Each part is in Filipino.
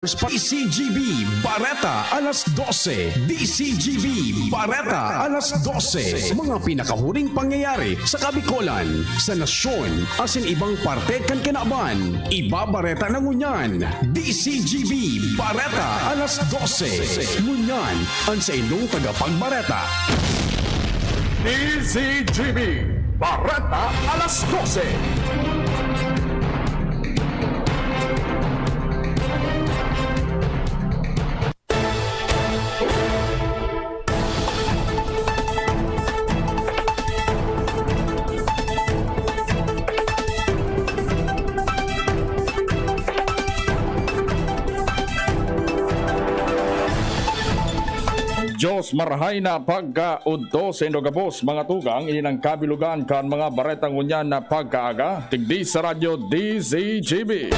DZGB Bareta alas 12. DZGB Bareta alas 12. Mga pinakahuling pangyayari sa Kabikolan, sa nasyon, asin ibang parte kan kinaban. Ibabareta ng Ngunyan. DZGB Bareta alas 12. Ngunyan, ang sa inyong tagapagbareta. DZGB Bareta alas 12. Diyos marahay na pagkaudto sa Indogabos mga tugang ininang kabilugan kan mga baretang unyan na pagkaaga tigdi sa radyo DZGB.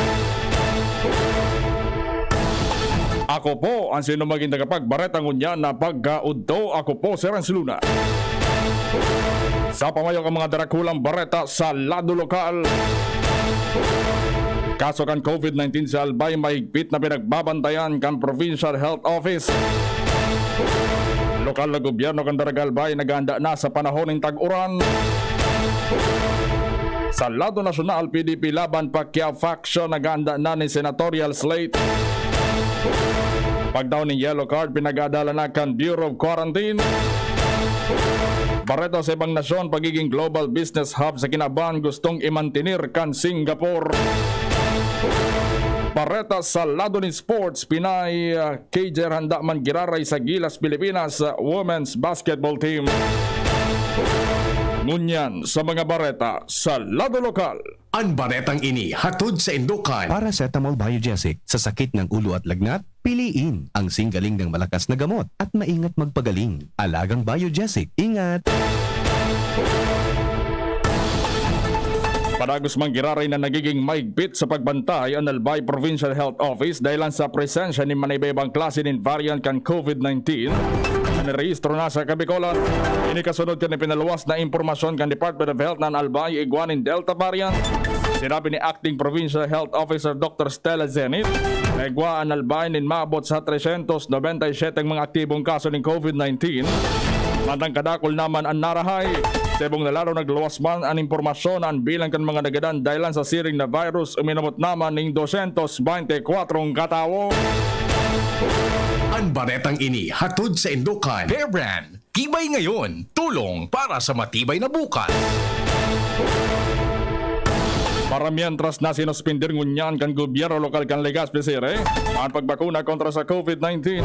Ako po ang sino maging tagapagbaretang unyan na pagkaudto. Ako po si Renz Luna. Sa pamayok ang mga darakulang bareta sa lado lokal. Kaso kan COVID-19 sa Albay mahigpit na pinagbabantayan kan Provincial Health Office. Lokal na gobyerno kan Daragalbay naganda na sa panahon ng tag-uran. Sa lado nasyonal, PDP laban Pacquiao faction naganda na ni senatorial slate. Pagdaw ng yellow card pinagadala na kan Bureau of Quarantine. Bareta sa ibang nasyon pagiging global business hub sa kinaban gustong imantinir kan Singapore. Bareta sa lado ni sports, Pinay Kajer handa man giraray sa Gilas Pilipinas women's basketball team. Ngunyan sa mga bareta sa lado lokal. Ang baretang ini hatod sa Indukan. Paracetamol Biogesic sa sakit ng ulo at lagnat, piliin ang singgaling ng malakas na gamot at maingat magpagaling. Alagang Biogesic, ingat! Padagos mang giraray na nagiging mahigpit sa pagbantay ang Albay Provincial Health Office dahil sa presensya ni manibaybang klase ng variant kan COVID-19 na nirehistro na sa Kabikolan. Ini kasunod kan ipinaluwas na impormasyon kan Department of Health ng Albay iguanin Delta variant. Sinabi ni Acting Provincial Health Officer Dr. Stella Zenit na igwa ang Albay nin maabot sa 397 mga aktibong kaso ng COVID-19. Mandang kadakol naman ang narahay. Sebong nalaro nagluwas man ang impormasyon ang bilang kan mga nagadan dahilan sa siring na virus uminamot naman ng 224 katawo. Ang baretang ini hatod sa Indukan. Bear Brand, tibay ngayon, tulong para sa matibay na bukas. Para mientras na sinuspindir ngunyan kan gobyerno lokal kan Legazpi City ang pagbakuna kontra sa COVID-19.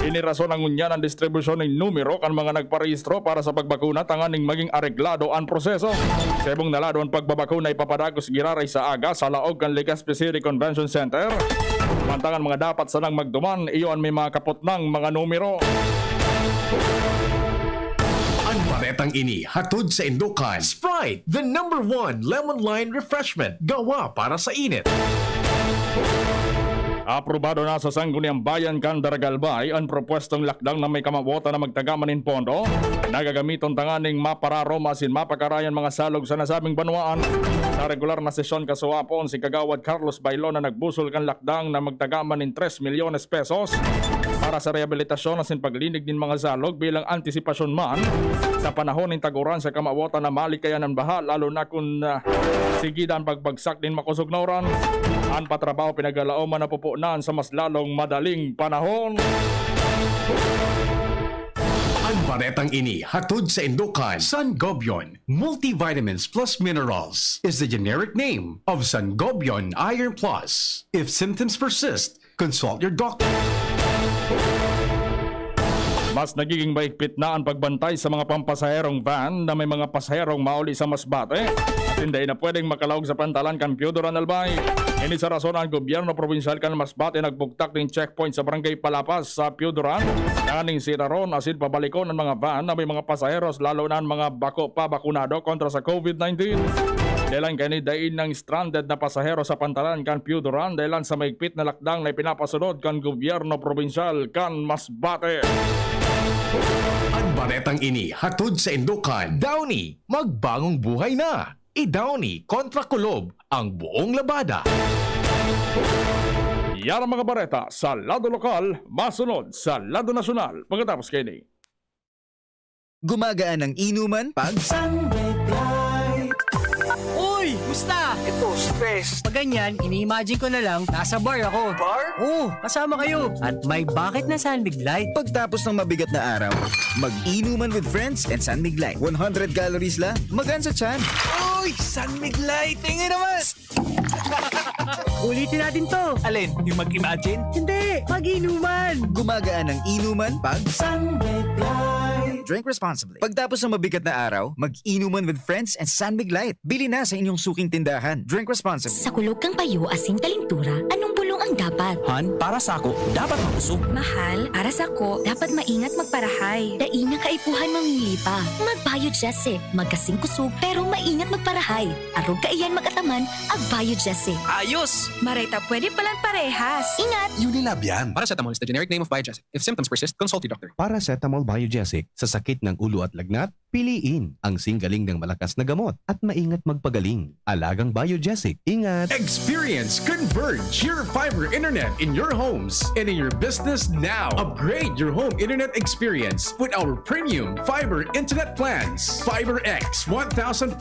Inirason ang ngunyan ang distribusyon ng numero kan mga nagparehistro para sa pagbakuna tanganing maging areglado ang proseso. Sebong nalado ang pagbabakuna ipapadagos giraray sa aga sa laog kan Legazpi City Convention Center. Mantangan mga dapat sanang magduman iyon may mga kapot ng mga numero. Ang baretang ini hatod sa Indukan. Sprite, the #1 lemon lime refreshment gawa para sa init. Aprobado na sa Sangguniang Bayan kan Daragalbay ang propwestong lakdang na may kamabota na magtagamanin pondo. Nagagamiton tanganing mapararo masin mapakarayan mga salog sa nasabing banwaan. Sa regular na sesyon kasuwapon si Kagawad Carlos Bailon na nagbusol kan lakdang na magtagamanin 3 milyones pesos para sa rehabilitasyon asin paglinig din mga salog bilang antisipasyon man sa panahon ng taguran sa kamabota na malikayan ng baha lalo na kung sigidan pagbagsak din makusugnoran. Ang patrabaho pinagalaoman na pupunan sa mas lalong madaling panahon. Ang baretang ini hatod sa Indukan. Sangobion Multivitamins Plus Minerals is the generic name of Sangobion Iron Plus. If symptoms persist, consult your doctor. Mas nagiging mahigpit na ang pagbantay sa mga pampasaherong van na may mga pasaherong mauli sa Masbate at hindi na pwedeng makalawag sa pantalan kan Piudoran Albay. Ini sa rason ang gobyerno provincial kan Masbate nagbugtak ng checkpoint sa barangay Palapas sa Piudoran. Kaning siraron asin pabalikon ang mga van na may mga pasaheros lalo na ang mga bako pa bakunado kontra sa COVID-19. Dahilan kani dain ng stranded na pasahero sa pantalan kan Piudoran dahilan sa mahigpit na lakdang na ipinapasunod kan gobyerno provincial kan Masbate. Ang baretang ini hatod sa Indukan. Downy, magbagong buhay na. I-Downy kontra Kulob ang buong labada. Yan ang mga bareta sa lado lokal, masunod sa lado nasyonal. Pagkatapos kayo ni. Gumagaan ang inuman pag Uy! Musta? Ito, stress. Pag ganyan, ini-imagine ko na lang, nasa bar ako. Bar? Oo, kasama kayo. At may bucket na sunbig light. pagtapos ng mabigat na araw. Mag-inuman with friends and San Mig Light. 100 calories lang, magaan sa tiyan. Uy, San Light. Tingin naman. Ulitin natin to. Alin, yung mag-imagine? Hindi, mag-inuman. Gumagaan ang inuman pag Drink responsibly. Pagtapos ng mabigat na araw, mag-inuman with friends and San Mig Light. Bili na sa inyong suking tindahan. Drink responsibly. Sa kulog kang payo asing kalintura, anong bulong ang dapat? Han, para sa ako, dapat mabusog. Mahal, para sa ko, dapat maingat magparahay. Daing kaipuhan mamili pa. Mag-Biogesic, magkasing kusog, pero maingat magparahay. Arog kaiyan magataman, ag-Biogesic. Ayos! Mareta, pwede palang parehas. Ingat! Unilab yan. Paracetamol is the generic name of Biogesic. If symptoms persist, consult your doctor. Paracetamol Biogesic. Sa sakit ng ulo at lagnat, piliin ang singgaling ng malakas na gamot at maingat magpagaling. Alagang Biogesic. Ingat! Experience Converge, your fiber internet in your homes and in your business now. Upgrade your home internet experience with our premium fiber internet plans. Fiber X 1500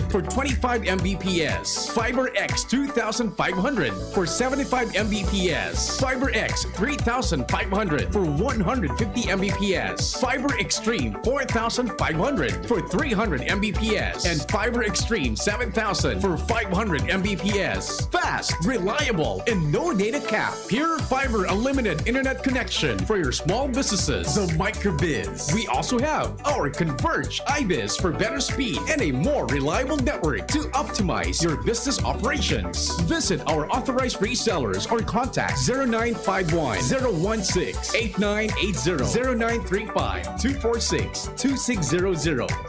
for 25 Mbps. Fiber X 2500 for 75 Mbps. Fiber X 3500 for 150 Mbps. Fiber Extreme 4500 for 300 Mbps. And Fiber Extreme 7000 for 500 Mbps. Fast, reliable, and no data cap. Pure fiber unlimited internet connection for your small businesses. The Microbiz. We also have our Converge iBiz for better speed and a more reliable network to optimize your business operations. Visit our authorized resellers or contact 0951 016 8980 0935 246 2600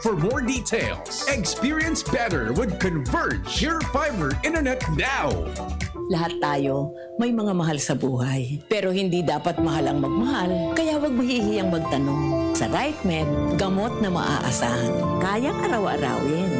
for more details. Experience better with Converge, your fiber internet now. Lahat tayo may mga mahal sa buhay. Pero hindi dapat mahal ang magmahal, kaya huwag mahihiyang magtanong. Sa RightMed, gamot na maaasahan. Kayang araw-arawin.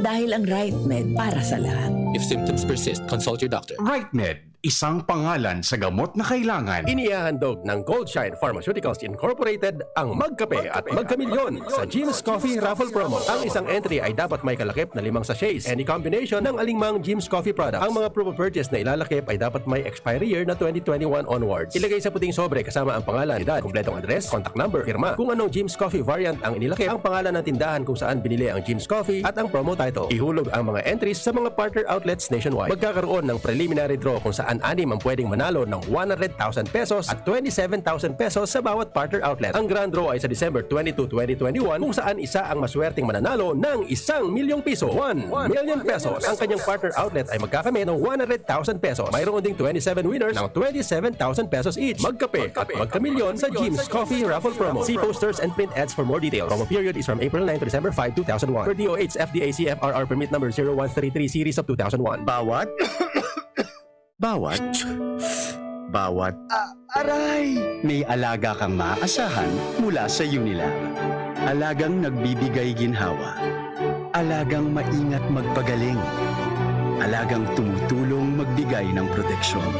Dahil ang RightMed para sa lahat. If symptoms persist, consult your doctor. RightMed, isang pangalan sa gamot na kailangan. Inihahandog ng Goldshine Pharmaceuticals Incorporated ang Magkape at Magkamilyon sa Jim's Coffee Raffle Promo. Ang isang entry ay dapat may kalakip na 5 sachets. Any combination ng alingmang Jim's Coffee product. Ang mga proof of purchase na ilalakip ay dapat may expiry year na 2021 onwards. Ilagay sa puting sobre kasama ang pangalan, edad, kumpletong address, contact number, firma. Kung anong Jim's Coffee variant ang inilakip, ang pangalan ng tindahan kung saan binili ang Jim's Coffee at ang promo title. Ihulog ang mga entries sa mga partner outlets nationwide. Magkakaroon ng preliminary draw kung saan 6 ang pwedeng manalo ng 100,000 pesos at 27,000 pesos sa bawat partner outlet. Ang grand draw ay sa December 22, 2021 kung saan isa ang maswerteng mananalo ng 1,000,000 piso. 1 million pesos. Ang kanyang partner outlet ay magkakamit ng 100,000 pesos. Mayroon ding 27 winners ng 27,000 pesos each. Magkape at magkamilyon sa Jim's Coffee Raffle Promo. See posters and print ads for more details. Promo period is from April 9 to December 5, 2001. Per DOH FDA CFRR permit number 0133 series of 2001. Bawat aray! May alaga kang maaasahan mula sa Unilab. Alagang nagbibigay ginhawa. Alagang maingat magpagaling. Alagang tumutulong magbigay ng proteksyon.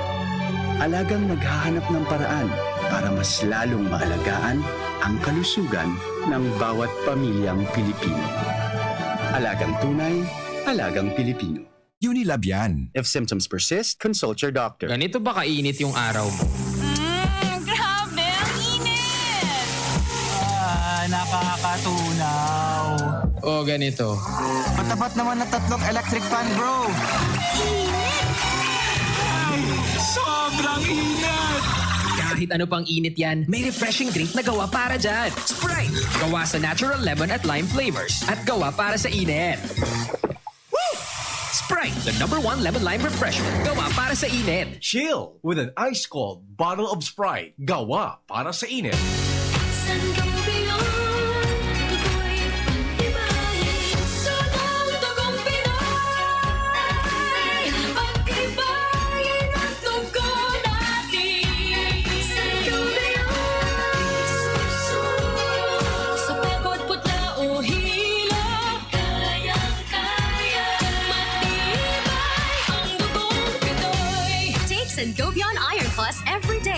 Alagang naghahanap ng paraan para mas lalong maalagaan ang kalusugan ng bawat pamilyang Pilipino. Alagang tunay, alagang Pilipino. Unilab yan. If symptoms persist, consult your doctor. Ganito ba kainit yung araw mo? Grabe, ang init! Nakakatunaw. O ganito. Matapat naman na 3 electric fan, bro. Sobrang init! Kahit ano pang init yan, may refreshing drink na gawa para dyan. Sprite! Gawa sa natural lemon at lime flavors. At gawa para sa init. Sprite, the #1 lemon lime refreshment. Gawa para sa init. Chill with an ice-cold bottle of Sprite. Gawa para sa init. and go beyond iron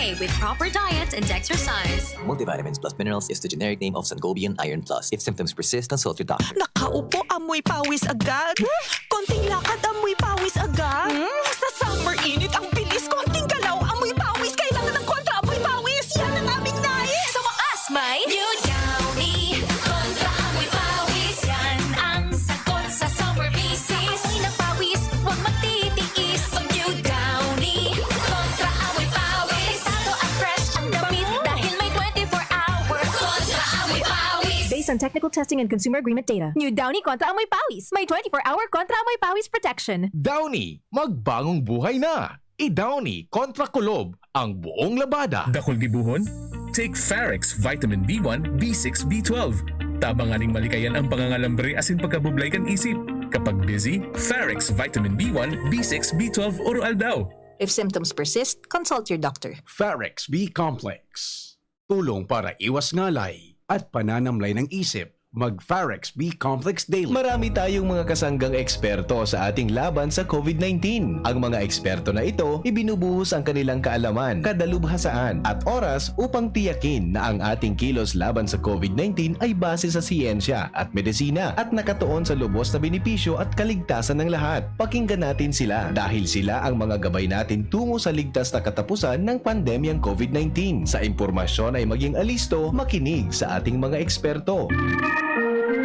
okay with proper diet and exercise. Multivitamins plus minerals is the generic name of Sangobion Iron Plus. If symptoms persist, consult your doctor. Nakaupo, amoy pawis agad. Konting lakad, amoy pawis agad. Sa summer init, ang bilis. Konting galaw, amoy pawis. Kailangan ng kontra, amoy pawis. Yan ang aming nais. Sa wakas, may New Downy kontra amoy pawis. Yan ang sagot sa summer misis. Amoy ng pawis, huwag magtitiis. Pag New Downy kontra amoy pawis. Talo at fresh ang damit dahil may 24 hours kontra amoy pawis. Based on technical testing and consumer agreement data, New Downy kontra amoy pawis. May 24-hour kontra amoy pawis protection. Downy, magbagong buhay na. I-Downy kontra kulob ang buong labada. Dakol gibuhon? Take Farex Vitamin B1, B6, B12. Tabanganing malikayan ang pangangalambre asin pagkabublay kan isip. Kapag busy, Farex Vitamin B1, B6, B12 oral daw. If symptoms persist, consult your doctor. Farex B Complex. Tulong para iwas ngalay at pananamlay ng isip. Mag-Farex B Complex Daily. Marami tayong mga kasanggang eksperto sa ating laban sa COVID-19. Ang mga eksperto na ito, ibinubuhos ang kanilang kaalaman, kadalubhasaan at oras upang tiyakin na ang ating kilos laban sa COVID-19 ay base sa siyensya at medisina at nakatuon sa lubos na benepisyo at kaligtasan ng lahat. Pakinggan natin sila dahil sila ang mga gabay natin tungo sa ligtas na katapusan ng pandemyang COVID-19. Sa impormasyon ay maging alisto, makinig sa ating mga eksperto.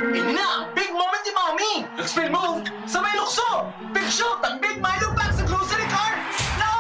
Ini na! Big moment ni Mommy! Spin move! Sabay lukso! Big shot ang Big Milo pack sa grocery cart! No!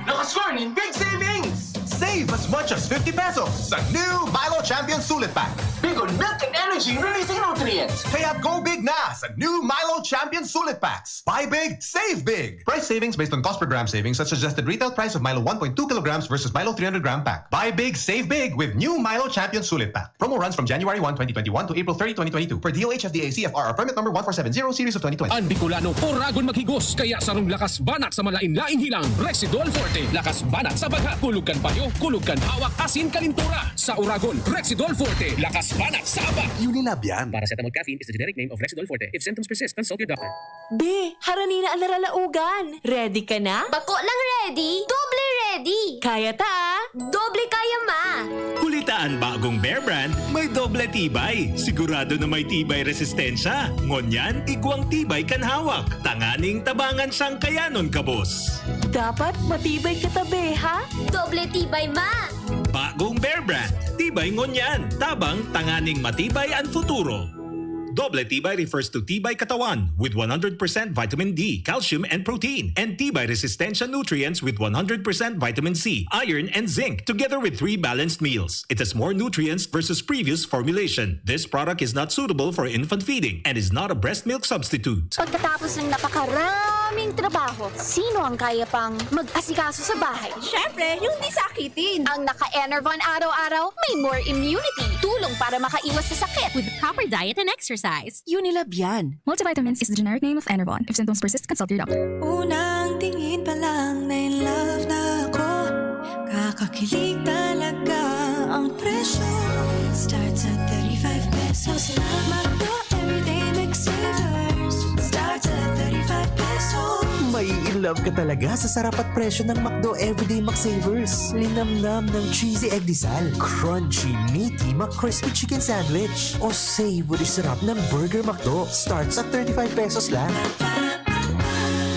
Nakascore ng big savings! Save as much as 50 pesos sa new Milo Champion Sulit Pack. Big on milk and energy releasing nutrients! Kaya go big na sa new Milo Champion Sulit Packs. Buy big, save big! Price savings based on cost per gram savings at suggested retail price of Milo 1.2 kilograms versus Milo 300 gram pack. Buy big, save big with new Milo Champion Sulit Pack. Promo runs from January 1, 2021 to April 30, 2022 per DOH FDA CFR permit number 1470 series of 2020. Ang Bicolano, oragon maghigos, kaya sarong lakas banat sa malain-laing hilang. Rexidol Forte, lakas banat sa baga. Kulugkan payo, kulugkan hawak, asin kalintura. Sa Oragon, Rexidol Forte, lakas banat sa aba. Unilab yan. Paracetamol caffeine is the generic name of Rexidol Forte. If symptoms persist, consult your doctor. Be, haranina ang laralaugan. Ready ka na? Bako lang ready, doble ready. Kaya ta? Doble kaya ma. Kulitaan bagong Bear Brand, may doble tibay. Sigurado na may tibay resistensya. Ngonyan, igwang tibay kan hawak. Tanganing tabangan sang kayanon kabos. Dapat matibay ka tabi, ha? Doble tibay ma. Bagong Bear Brand, tibay ngonyan. Tabang tanganing matibay ang futuro. Doble tibay refers to tibay katawan with 100% vitamin D, calcium, and protein, and tibay resistensya nutrients with 100% vitamin C, iron, and zinc, together with 3 balanced meals. It has more nutrients versus previous formulation. This product is not suitable for infant feeding and is not a breast milk substitute. Pagkatapos ng napakaraming trabaho, sino ang kaya pang mag-asikaso sa bahay? Siyempre, yung di sakitin. Ang naka-Enervon araw-araw, may more immunity. Tulong para makaiwas sa sakit. With proper diet and exercise. Unilab yan. Multivitamins is the generic name of Enervon. If symptoms persist, consult your doctor. Unang tingin pa lang na in love na ako. Kakakilig talaga ang presyo. Starts at 35 pesos lang. Magdo everyday mix savers. Starts at 35 pesos. May in-love ka talaga sa sarap at presyo ng McDo Everyday McSavers. Linamnam ng cheesy egg disal, crunchy, meaty McCrispy chicken sandwich, o savory sarap ng Burger McDo. Starts at 35 pesos lang.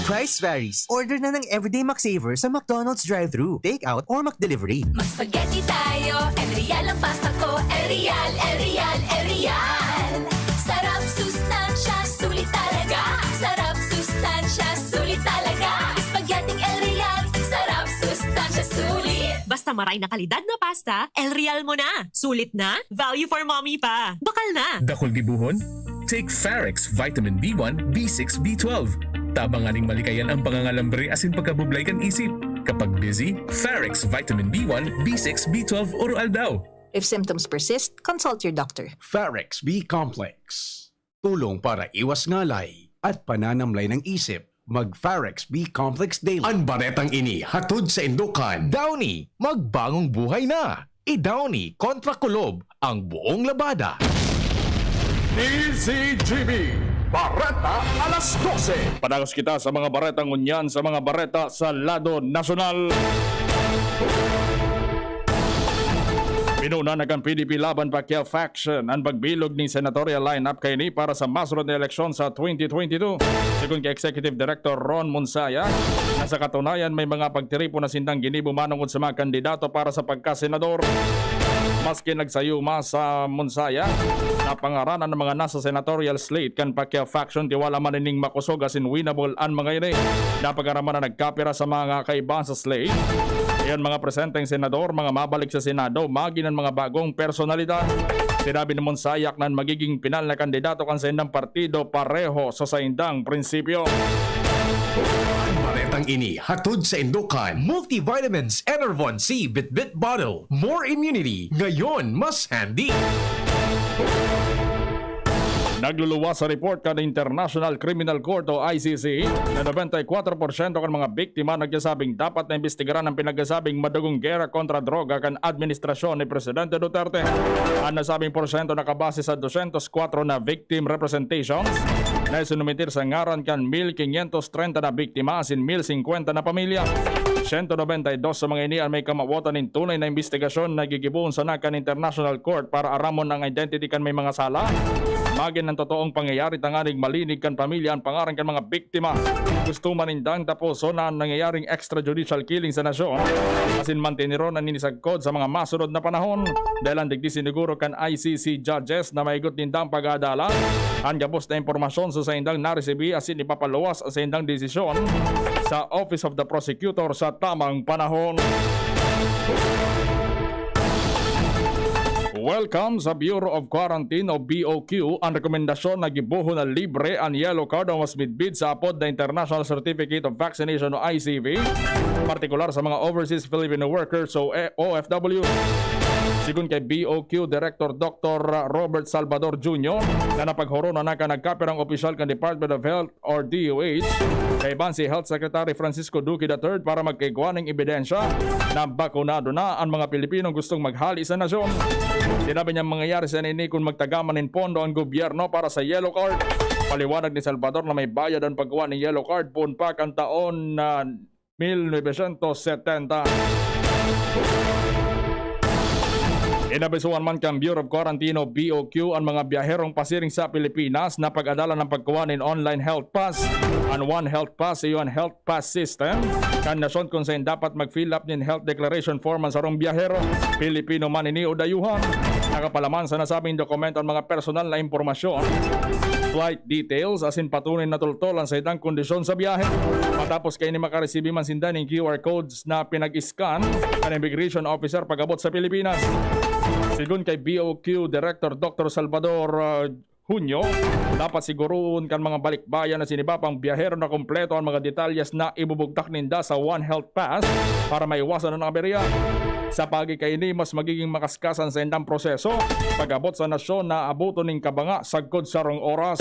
Price varies. Order na ng Everyday McSavers sa McDonald's drive-thru, take-out, or McDelivery. Mag spaghetti tayo, Erial ang pasta ko, Erial, Erial, Erial. Sarap, sustansya, sulit talaga. Sarap, sustansya, sulit talaga. Spaghetti Erial, sarap, sustansya, sulit. Basta maray na kalidad na pasta, El Real mo na. Sulit na, value for mommy pa. Bakal na. Dakol gibuhon? Take Farex Vitamin B1, B6, B12. Tabanganing malikayan ang pangangalambre asin pagkabublay kan isip. Kapag busy, Farex Vitamin B1, B6, B12 oral daw. If symptoms persist, consult your doctor. Farex B Complex. Tulong para iwas ngalay at pananamlay ng isip. Mag-Farex B Complex Daily. Ang baretang ini hatod sa Indukan. Downy, magbagong buhay na. I-Downy kontra kulob ang buong labada. DZGB Bareta alas 12. Padagos kita sa mga Bareta ngunyan sa mga Bareta sa lado nasyonal. Inuna na kang PDP laban Pacquiao faction ang pagbilog ni senatorial lineup kay ni para sa masunod na eleksyon sa 2022. Sigon kay Executive Director Ron Munsaya, na sa katunayan may mga pagtiripo na sindang ginibo manungod sa mga kandidato para sa pagkasenador. Maski nagsayuma sa Munsaya na pangaranan ng mga nasa senatorial slate kan Pacquiao faction tiwala manining makusog asin winnable ang mga ini. Napagaraman na nagkapira sa mga kaibahan sa slate. Iyan mga presenteng senador, mga mabalik sa Senado, maging ng mga bagong personalidad. Sinabi ni Monsayak na magiging pinal na kandidato kan sa indang partido pareho sa saindang prinsipyo. Baretang ini hatod sa Indukan Multivitamins Enervon C Bit Bottle. More immunity, ngayon mas handy. Nagluluwas sa report kan International Criminal Court o ICC na 94% kan mga biktima nagsasabing dapat na imbestigaran ang pinagsasabing madugong gera kontra droga kan administrasyon ni Presidente Duterte. Ang nasabing porsyento nakabase sa 204 na victim representations na isinumitir sa ngaran kan 1,530 na biktima asin 1,050 na pamilya. 192 sa mga ini may kamawotan ng tunay na investigasyon na gigibuon sa nakan International Court para aramon ang identity kan may mga sala. Magin ng totoong pangyayari tanganing malinig kan pamilya ang pangaran kan mga biktima. Gusto manindang tapuso na nangyayaring extrajudicial killing sa nasyon. Asin mantiniron na ninisagkod sa mga masunod na panahon dahil ang digdi siniguro kan ICC judges na maigot nindang pag-aadala. Ang gabos na impormasyon sa indang naresibi asin ipapaluwas sa indang desisyon sa Office of the Prosecutor sa tamang panahon. Welcome sa Bureau of Quarantine o BOQ ang rekomendasyon na gibuho na libre ang yellow card o mas midbid sa apod na International Certificate of Vaccination o ICV, partikular sa mga overseas Filipino workers o OFW. Sigun kay BOQ Director Dr. Robert Salvador Jr. na napaghoro na nagkapirang opisyal kan Department of Health or DOH kay si Health Secretary Francisco Duque III para magkaigwaning ebidensya na bakunado na ang mga Pilipinong gustong maghali sa nasyon. Sinabi niya mangyayari sa nini kung magtagaman ng pondo ang gobyerno para sa yellow card. Paliwanag ni Salvador na may bayad ang paggawa ng yellow card poon pa ang taon na 1970. Inabisuan man kang Bureau of Quarantine o BOQ ang mga biyaherong pasiring sa Pilipinas na pag-adala ng pagkuha ng online health pass. Ang One Health Pass ay yung health pass system. Kan nasyon kung saan dapat mag-fill up ng health declaration form ang sarong biyahero, Pilipino man ini o dayuhan. Nakapalaman sa nasabing dokumento ang mga personal na impormasyon, flight details asin patunay na tultolan sa itang kondisyon sa biyahe. Matapos kayo ni makaresibi man sinda ng QR codes na pinag-scan ang immigration officer pag-abot sa Pilipinas. Sigun kay BOQ Director Dr. Salvador Junio, dapat siguruon kan mga balikbayan na sinibapang biyahero na kompleto ang mga detalyes na ibubugtak ninda sa One Health Pass para maiwasan ang aberya. Sa pagi kay ni mas magiging makaskasan sa indang proseso pag-abot sa nasyon na abuto ning kabanga sagkod sarong oras.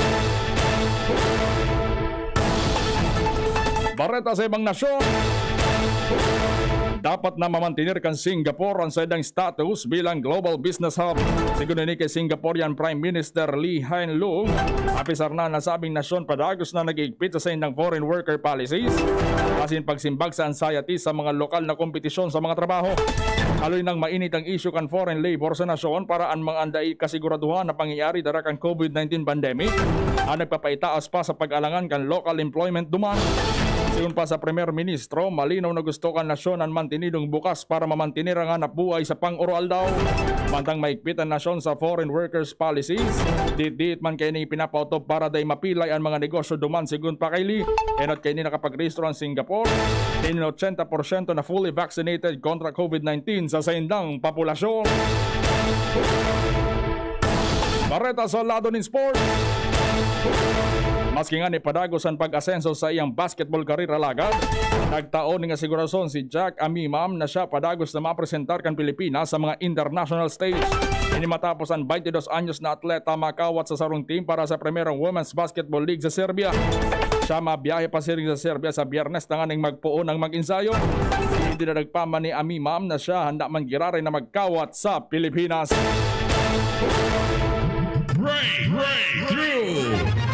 Bareta sa ibang nasyon. Dapat na mamantinir kan Singapore ang sadang status bilang global business hub. Sigun ni kay Singaporean Prime Minister Lee Hsien Loong, apisar na nasabing nasyon padagos na nag-iigpit sa indang foreign worker policies, asin pagsimbag sa anxiety sa mga lokal na kompetisyon sa mga trabaho. Haloy nang mainit ang issue kan foreign labor sa nasyon para ang mga anday kasiguraduhan na pangyayari dara kan COVID-19 pandemic, ang nagpapaitaas pa sa pag-alangan kan local employment demand. Siyon pa sa Premier Ministro, malinaw na gusto kan nasyon ang mantinidong bukas para mamantinir ang hanap buhay sa pang-oral daw. Mantang maigpit ang nasyon sa foreign workers policies, dit man kayo ni pinapautob para day mapilay ang mga negosyo duman sigun pa kay Lee. Enot kayo ni nakapag-restro ang Singapore, in 80% na fully vaccinated kontra COVID-19 sa saindang populasyon. Bareta sa lado ng sport. Maski nga ni padagos ang pag-asenso sa iyang basketball career alagad, nagtaon nga sigurasyon si Jack Amimam na siya padagos na mapresentar kan Pilipinas sa mga international stage. Ini matapos ang 22 anyos na atleta makawat sa sarong team para sa Primerong Women's Basketball League sa Serbia. Siya mabiyahe pa siring sa Serbia sa Biyernes tanganing magpuon ang mag-insayo. Hindi na nagpaman ni Amimam na siya handa man giraray na magkawat sa Pilipinas. Breakthrough!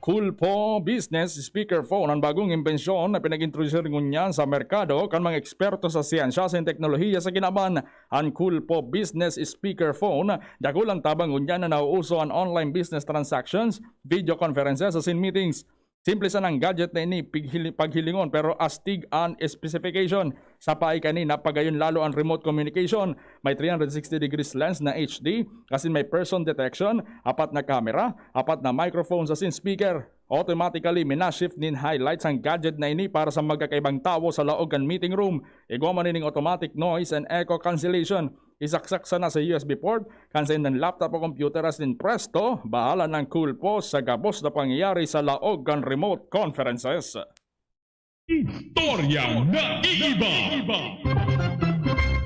Cool po business speakerphone ang bagong imbensyon na pinag-introduce ngunyan sa merkado kan mga eksperto sa siyensya sa teknolohiya sa kinaban. Ang Cool po business speakerphone dakulang tabang ngunyan na nauuso ang online business transactions, video conferences sa meetings. Simple sa ng gadget na ini paghilingon pero astig ang specification. Sa paay kanina pagayon lalo ang remote communication. May 360 degrees lens na HD, kasi may person detection, 4 na camera, 4 na microphone sa speaker. Automatically minashift nin highlights ang gadget na ini para sa magkakaibang tao sa laog kan meeting room. Igwa man ning automatic noise and echo cancellation. Isaksak na sa USB port, kansayin ng laptop o computer as din presto, bahala ng Cool po sa gabos na pangyayari sa laog kan remote conferences. Istorya na iiba!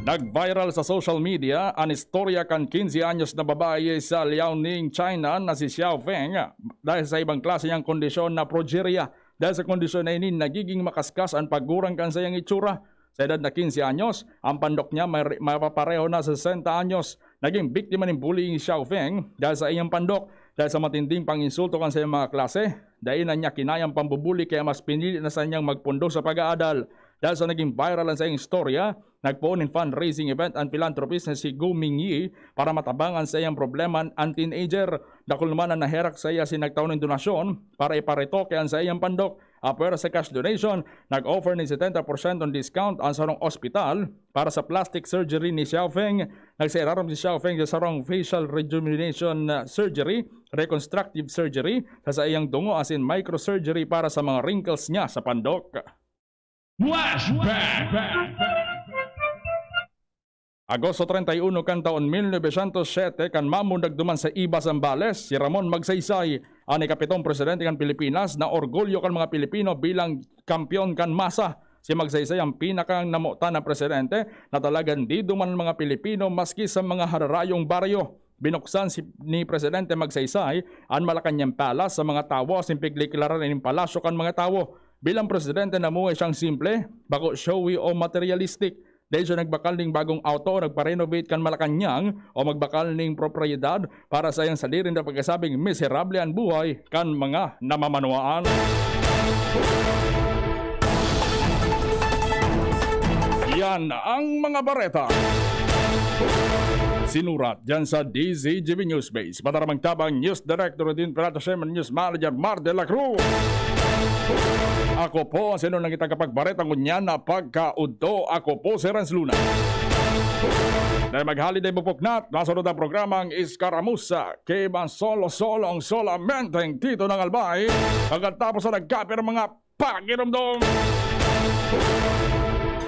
Nag-viral sa social media ang istorya kan 15 anyos na babae sa Liaoning, China na si Xiao Feng dahil sa ibang klase niyang kondisyon na progeria. Dahil sa kondisyon na ini, nagiging makaskas ang paggurang kan sa iyang itsura. Sa edad na 15 anyos, ang pandok niya may mapapareho na sa 60 anyos. Naging biktima ng bullying Xiao Feng dahil sa iyang pandok. Dahil sa matinding panginsulto kan sa iyang mga klase, dahil na niya kinayang pambubuli kaya mas pinili na sa niyang magpundo sa pag-aadal. Dahil sa naging viral ang sa iyang istorya, nagpoon ng fundraising event ang philanthropist na si Gu Mingyi para matabangan sa iyang problema ang teenager. Dakul naman ang naherak sa iya sinagtaon ng donasyon para iparetoke ang sa iyang pandok. Apera sa cash donation, nag-offer ng 70% on discount ang sarong ospital para sa plastic surgery ni Xiao Feng. Nagsairaram si Xiao Feng sa sarong facial rejuvenation surgery, reconstructive surgery, sa iyang dungo as in microsurgery para sa mga wrinkles niya sa pandok. Flashback! Agosto 31 kan taon 1907 kan mamundag duman sa Iba Zambales, si Ramon Magsaysay, ang ikapitong presidente kan Pilipinas na orgulyo kan mga Pilipino bilang kampiyon kan masa. Si Magsaysay ang pinakang namuta na presidente na talagang di duman mga Pilipino maski sa mga hararayong baryo. Binuksan ni Presidente Magsaysay ang Malacanang Palace sa mga tawo as impigliklara ng palasyo kan mga tawo. Bilang presidente namuhay siyang simple, bako showy o materialistic. Dahil siya nagbakal ng bagong auto, nagpa-renovate kan Malacanang o magbakal ng propriedad para sa iyang salirin na pagkasabing miserable ang buhay kan mga namamanuaan. Yan ang mga bareta. Sinurat dyan sa DZGB Newsbase. Pataramang tabang News Director din Pirata Sherman News Manager Mar de la Cruz. Ako po, sino nang kitang kapagbareta ngunyan na pagkaudto. Ako po si Renz Luna. Dahil mag-holiday bupuknat, nasunod ang programang ISKARAMUSA, Kibang solo-solo ang solamenteng Tito ng Albay, pagkatapos na nagkapir mga pakiramdom.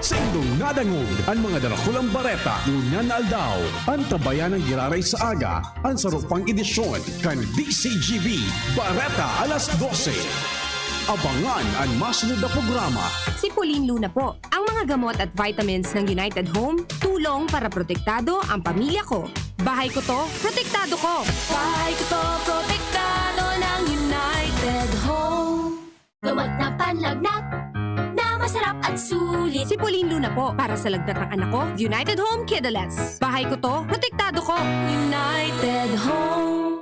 Sa indong nadangog, ang mga dalakulang bareta, ngunyan na aldaw, ang tabayan ng giraray sa aga, ang sarupang edisyon, kan DZGB, Bareta alas 12. Abangan ang masunod na programa. Si Pauline Luna po. Ang mga gamot at vitamins ng United Home, tulong para protektado ang pamilya ko. Bahay ko to, protektado ko. Bahay ko to, protektado ng United Home. Gamot na panlagnat, na masarap at sulit. Si Pauline Luna po. Para sa lagnat ng anak ko, United Home Kidalets. Bahay ko to, protektado ko. United Home.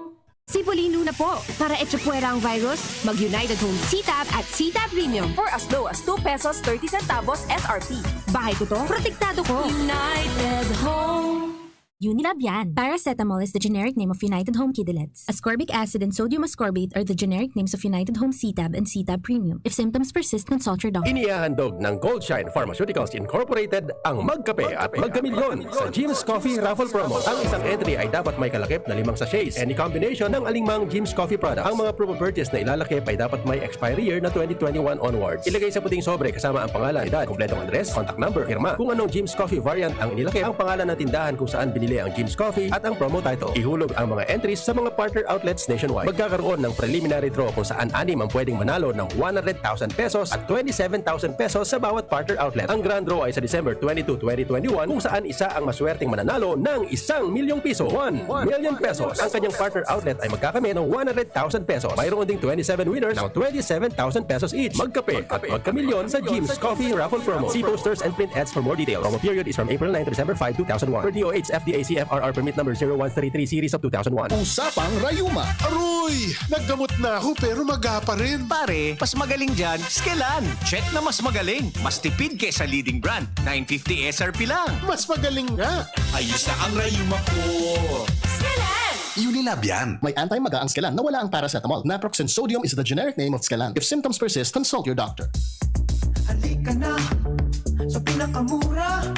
Si Pauline Luna po. Para etsapuera ang virus, mag-United Home C-Tab at C-Tab Premium. For as low as 2 pesos 30 centavos SRP. Bahay ko to, protektado ko. United Home. Unilab yan. Paracetamol is the generic name of United Home Kidalets. Ascorbic acid and sodium ascorbate are the generic names of United Home C-Tab and C-Tab Premium. If symptoms persist, consult your doctor. Inihahandog ng Goldshine Pharmaceuticals Incorporated ang Magkape at Magkamilyon sa Jim's Coffee Raffle Promo. Ang isang entry ay dapat may kalakip na 5 sachets. Any combination ng alingmang Jim's Coffee products. Ang mga promo purchase na ilalakip ay dapat may expiry year na 2021 onwards. Ilagay sa puting sobre kasama ang pangalan, edad, kompletong address, contact number, firma. Kung anong Jim's Coffee variant ang inilakip, ang pangalan ng tindahan kung saan binili ang Jim's Coffee at ang promo title. Ihulog ang mga entries sa mga partner outlets nationwide. Magkakaroon ng preliminary draw kung saan 6 ang pwedeng manalo ng 100,000 pesos at 27,000 pesos sa bawat partner outlet. Ang grand draw ay sa December 22, 2021 kung saan isa ang maswerteng mananalo ng 1 milyong piso. 1 million pesos. Ang kanyang partner outlet ay magkakamit ng 100,000 pesos. Mayroon ding 27 winners ng 27,000 pesos each. Magkape at magkamilyon sa Jim's Coffee Raffle Promo. See posters and print ads for more details. Promo period is from April 9 to December 5, 2001. Per DOH FDA DZGB ACFRR Permit Number 0133 Series of 2001. Usapang Rayuma. Aroy! Naggamot na ako pero maga pa rin. Pare, mas magaling dyan, Skelan. Check na mas magaling. Mas tipid kesa leading brand. 950 SRP lang. Mas magaling nga. Ayos na ang Rayuma ko. Skelan! Unilab yan. May anti-maga ang Skelan na wala ang paracetamol. Naproxen sodium is the generic name of Skelan. If symptoms persist, consult your doctor. Halika na sa pinakamura.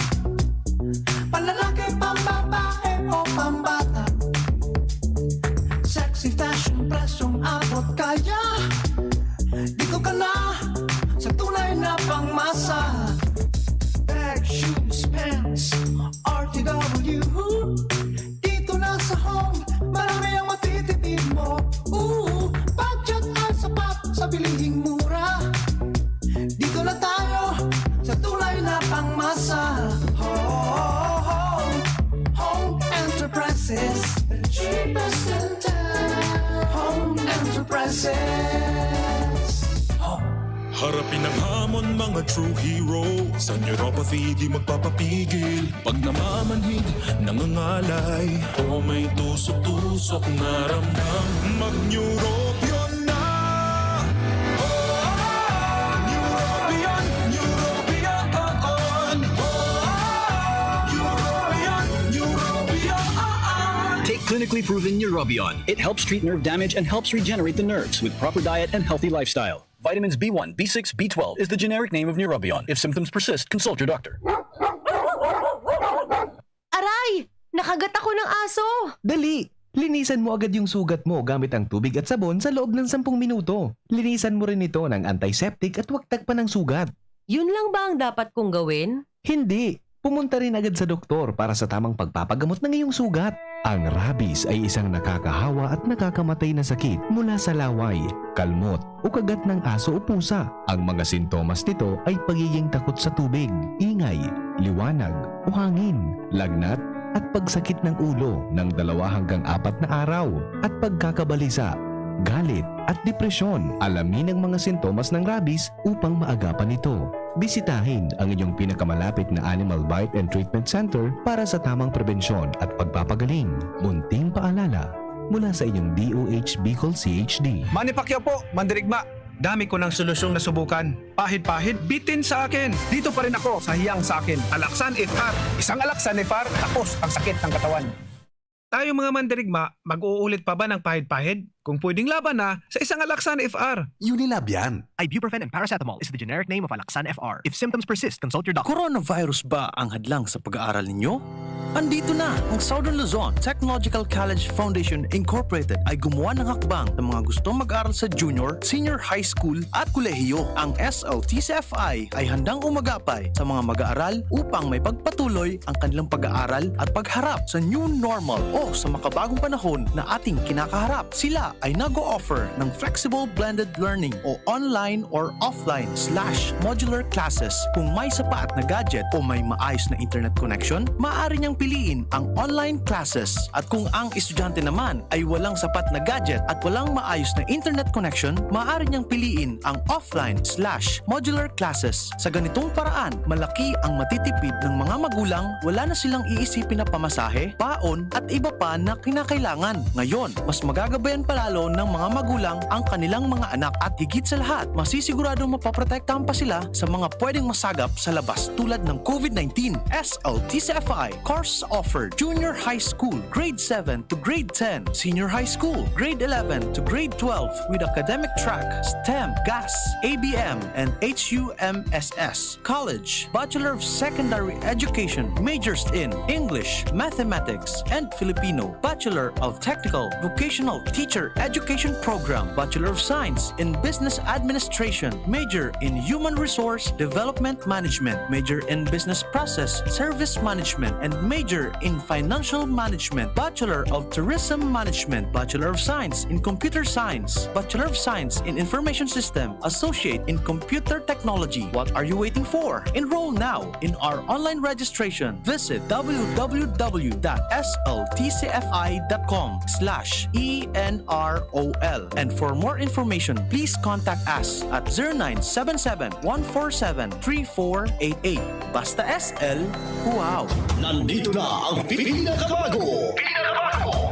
Panlalaki, pambabae o pambata. Sexy fashion, presyong abot kaya. Dito ka na sa tunay na pangmasa. Bag, shoes, pants, RTW. Dito na sa home, marami ang matitipid mo. Budget ay sapat sa bilihing mura. Dito na tayo sa tunay na pangmasa. Home Enterprises, the cheapest in town. Home Enterprises. Harapin ang hamon mga true hero. Sa neuropathy di magpapapigil. Pag namamanhid, nangangalay o may tusok-tusok na ramdam, mag-neurobion na. Neurobion, Neurobion, Neurobion. Take clinically proven Neurobion. It helps treat nerve damage and helps regenerate the nerves with proper diet and healthy lifestyle. Vitamins B1, B6, B12 is the generic name of Neurobion. If symptoms persist, consult your doctor. Aray! Nakagat ako ng aso! Dali! Linisan mo agad yung sugat mo gamit ang tubig at sabon sa loob ng 10 minuto. Linisan mo rin ito ng antiseptic at huwag tagpan ng sugat. Yun lang ba ang dapat kong gawin? Hindi! Pumunta rin agad sa doktor para sa tamang pagpapagamot ng iyong sugat. Ang rabies ay isang nakakahawa at nakakamatay na sakit mula sa laway, kalmot o kagat ng aso o pusa. Ang mga sintomas nito ay pagiging takot sa tubig, ingay, liwanag o hangin, lagnat at pagsakit ng ulo ng 2 hanggang 4 na araw at pagkakabalisa, galit at depresyon. Alamin ang mga sintomas ng rabies upang maagapan ito. Bisitahin ang inyong pinakamalapit na Animal Bite and Treatment Center para sa tamang prevensyon at pagpapagaling. Munting paalala mula sa inyong DOH Bicol CHD. Manny Pacquiao po, Mandirigma. Dami ko ng solusyong nasubukan. Pahid-pahid, bitin sa akin. Dito pa rin ako sa hiyang sa akin. Alaksan FR. Isang Alaksan FR, tapos ang sakit ng katawan. Tayo mga Mandirigma, mag-uulit pa ba ng pahid-pahid? Kung pwedeng laban na sa isang Alaksan FR. Unilab yan. Ibuprofen and paracetamol is the generic name of Alaksan FR. If symptoms persist, consult your doctor. Coronavirus ba ang hadlang sa pag-aaral ninyo? Andito na ang Southern Luzon Technological College Foundation Incorporated ay gumawa ng hakbang ng mga gustong mag-aral sa junior, senior high school at kolehiyo. Ang SLTCFI ay handang umagapay sa mga mag-aaral upang may pagpatuloy ang kanilang pag-aaral at pagharap sa new normal o sa makabagong panahon na ating kinakaharap. Sila ay nag-o-offer ng flexible blended learning o online or offline/modular classes. Kung may sapat na gadget o may maayos na internet connection, maaari niyang piliin ang online classes. At kung ang estudyante naman ay walang sapat na gadget at walang maayos na internet connection, maaari niyang piliin ang offline/modular classes. Sa ganitong paraan, malaki ang matitipid ng mga magulang, wala na silang iisipin na pamasahe, paon at iba pa na kinakailangan. Ngayon, mas magagabayan palalo ng mga magulang ang kanilang mga anak at higit sa lahat, masisiguradong mapaprotektahan pa sila sa mga pwedeng masagap sa labas tulad ng COVID-19. SLTCFI course offered Junior High School, Grade 7 to Grade 10, Senior High School, Grade 11 to Grade 12 with academic track, STEM, GAS, ABM, and HUMSS. College, Bachelor of Secondary Education, majors in English, Mathematics, and Filipino, Bachelor of Technical Vocational Teacher Education Program, Bachelor of Science in Business Administration, major in Human Resource Development Management, major in Business Process Service Management, and major in Financial Management, Bachelor of Tourism Management, Bachelor of Science in Computer Science, Bachelor of Science in Information System, Associate in Computer Technology. What are you waiting for? Enroll now in our online registration. Visit www.sltcfi.com/ENROL. And for more information, please contact us at 0977-147-3488. Basta SL, wow! Nandito Ito na ang pinakabago!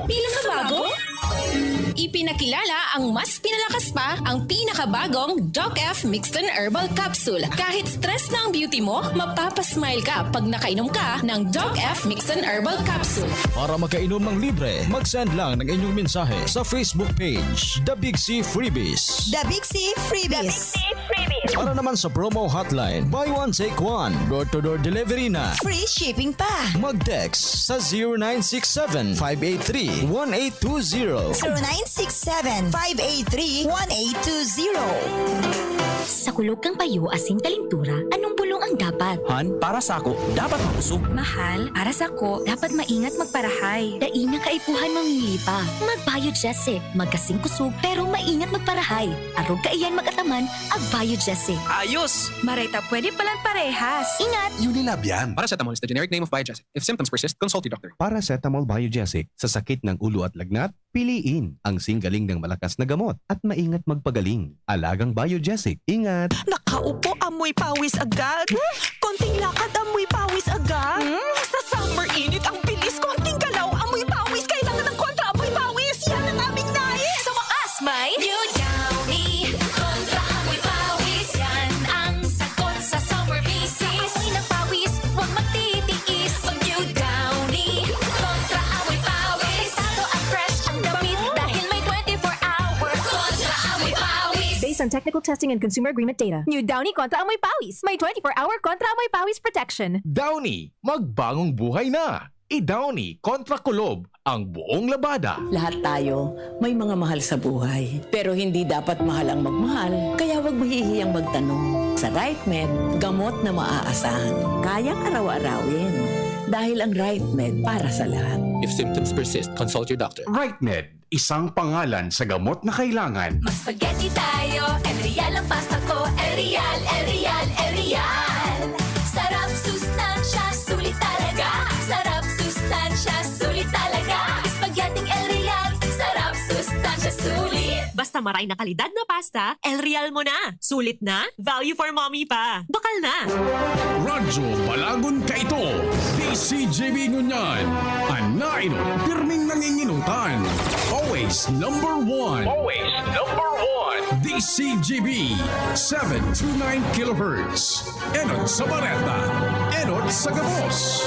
Pinakabago? Ipinakilala ang mas pinalakas pa ang pinakabagong Doc F Mixed Herbal Capsule. Kahit stress na ang beauty mo, mapapasmile ka pag nakainom ka ng Doc F Mixed Herbal Capsule. Para makainom ng libre, mag-send lang ng inyong mensahe sa Facebook page, The Big C Freebies. The Big C Freebies. Para naman sa promo hotline, buy one take one, door-to-door delivery na. Free shipping pa. Mag-text sa 0967-583-1820. 0967-583-1820. Sa kulog kang payo asin kalintura, anong bulong ang dapat? Han, para sa ako, dapat makusog. Mahal, para sa ko, dapat maingat magparahay. Dainang kaipuhan mamili pa. Mag-Biogesic, magkasing kusog, pero maingat magparahay. Arog kaiyan magataman, ag-Biogesic. Ayos! Bareta, pwede palang parehas. Ingat! Unilab yan. Paracetamol is the generic name of Biogesic. If symptoms persist, consult your doctor. Paracetamol Biogesic. Sa sakit ng ulo at lagnat, piliin ang singgaling ng malakas na gamot at maingat magpagaling. Alagang Biogesic. Ingat! Nakaupo, amoy pawis agad. Konting lakad, amoy pawis agad. Sa summer init, ang bilis. Konting galaw, amoy pawis. Kailangan ng kontra, amoy pawis. Yan ang aming nais. Sa wakas, may New Downy kontra amoy pawis. Yan ang sagot sa summer misis. Amoy ng pawis, huwag magtitiis. Pag New Downy kontra amoy pawis. Tato at fresh ang damit dahil may 24-hour kontra amoy pawis. Based on technical testing and consumer agreement data, New Downy kontra amoy pawis. May 24-hour kontra amoy pawis protection. Downy, magbagong buhay na. I-Downy kontra kulob ang buong labada. Lahat tayo may mga mahal sa buhay. Pero hindi dapat mahal ang magmahal. Kaya huwag mahihiyang magtanong. Sa RightMed, gamot na maaasahan. Kayang araw-arawin. Dahil ang RightMed para sa lahat. If symptoms persist, consult your doctor. RightMed, isang pangalan sa gamot na kailangan. Mag spaghetti tayo, El Real ang pasta ko. El Real, El Real, El Real. Sarap, sustansya, sulit talaga. Sarap, sustansya, sulit talaga. Spaghetti El Real, sarap, sustansya, sulit. Basta maray na kalidad na pasta, El Real mo na. Sulit na, value for mommy pa. Bakal na. Radyo Balagon ka ito. DZGB ngunyan. Anainot, pirming nanginginutan. Always number one. Always number one. DZGB 729 kHz. Enot sa Bareta. Enot sa Gabos.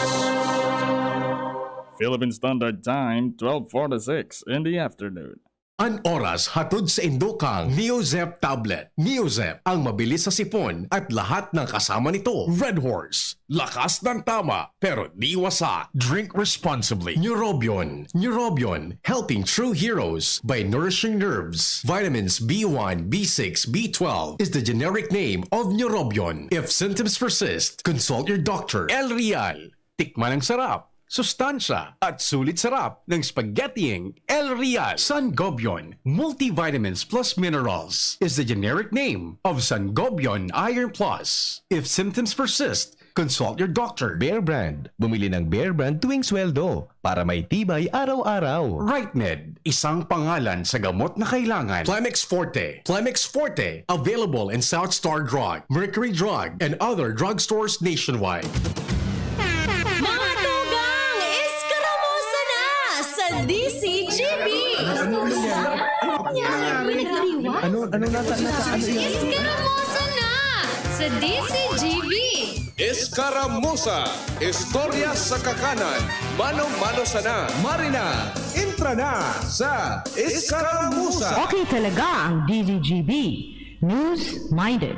Philippine Standard Time, 12:46 in the afternoon. An oras hatod sa Indokang Neozep Tablet. Neozep ang mabilis sa sipon at lahat ng kasama nito. Red Horse, lakas ng tama pero di wasa. Drink responsibly. Neurobion. Neurobion, helping true heroes by nourishing nerves. Vitamins B1, B6, B12 is the generic name of Neurobion. If symptoms persist, consult your doctor. El Real, tikman ang sarap, sustansya at sulit sarap ng spaghettiing El Real. Sangobion, multivitamins plus minerals is the generic name of Sangobion Iron Plus. If symptoms persist, consult your doctor. Bear Brand. Bumili ng Bear Brand tuwing sweldo para may tibay araw-araw. RightMed, isang pangalan sa gamot na kailangan. Plemix Forte. Plemix Forte, available in South Star Drug, Mercury Drug, and other drugstores nationwide. Mga tugang, iskaramusa na sa DZGB! Iskaramusa na sa DZGB! Iskaramusa, istorya sa kakanan, mano-mano sana, Marina, intra na sa Iskaramusa. Okay talaga ang DZGB. News-minded.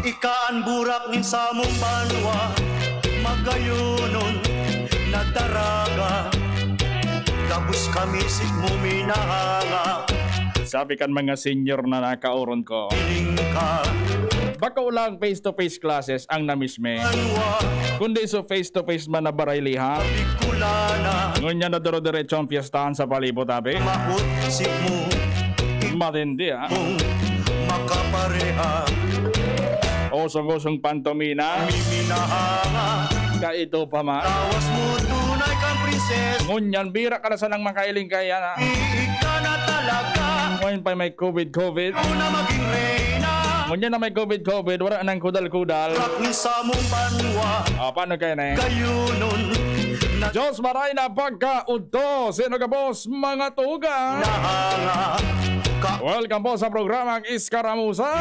Ikaan burak nin sa mong banwa, magayunon nagdaraga, gabus kami sig mo minahanga. Sabi kan mga senior na nakauron ko, baka lang face-to-face classes ang namisme. Kundi so face-to-face man na baraylihan. Ngunya na duro-diretso ang fiestahan sa palibot tabi. Matindi ha. Makapareha. Osong-osong pantomina. Kaito pa ma. Tawas mo tunay kang prinsesa. Ngunyan, bira ka na sanang makailing kaya na. Ika na talaga. Ngayon pa may COVID. Una maging reyna. Ngunyan na may COVID, wala nang kudal-kudal. Sa mong banwa Paano kayo na Kayunon Diyos maray na pagkaudto. Sino ka boss mga tuga? Welcome po sa programang Iskaramusa.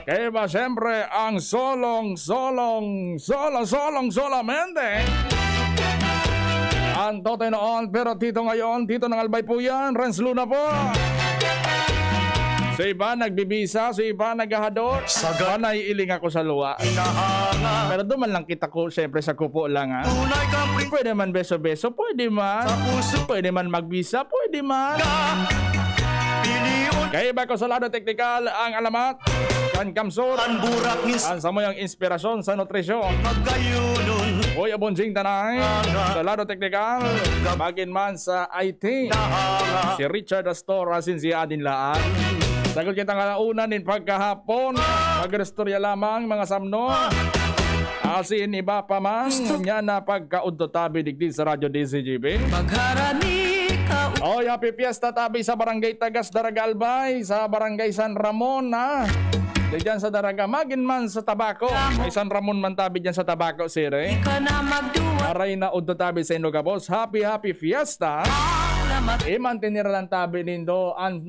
Kaya ba siyempre ang solamente ang totoy noon, pero tito ngayon, tito ng Albay po yan, Renz Luna po. So iba nagbibisa, so iba naghahadot. Naiiling ako sa luwa. Pero duman lang kita ko, siyempre sa kupo lang ha. Pwede man beso-beso, pwede man. Pwede man magbisa, pwede man. Kaya iba ko sa lado teknikal ang alamat. Kan kamsur. Ang samoy ang inspirasyon sa nutrisyon. Uy, abonjing tanay. Sa lado teknikal. Bagin man sa IT. Si Richard Astor, asin si Adin Laan. Sagot kita nga una din pagkahapon. Magrestorya lamang mga samno. Asin iba pa man. Nya na pagkaudto tabi digdi sa Radyo DZGB. Oy, happy fiesta tabi sa Barangay Tagas Daraga Albay. Sa Barangay San Ramon ha. Diyan sa Daraga. Magin man sa Tabaco. May San Ramon man tabi dyan sa Tabaco City. Aray na udto tabi sa Indo Boss. Happy fiesta. I-mantinir lang tabi nindo ang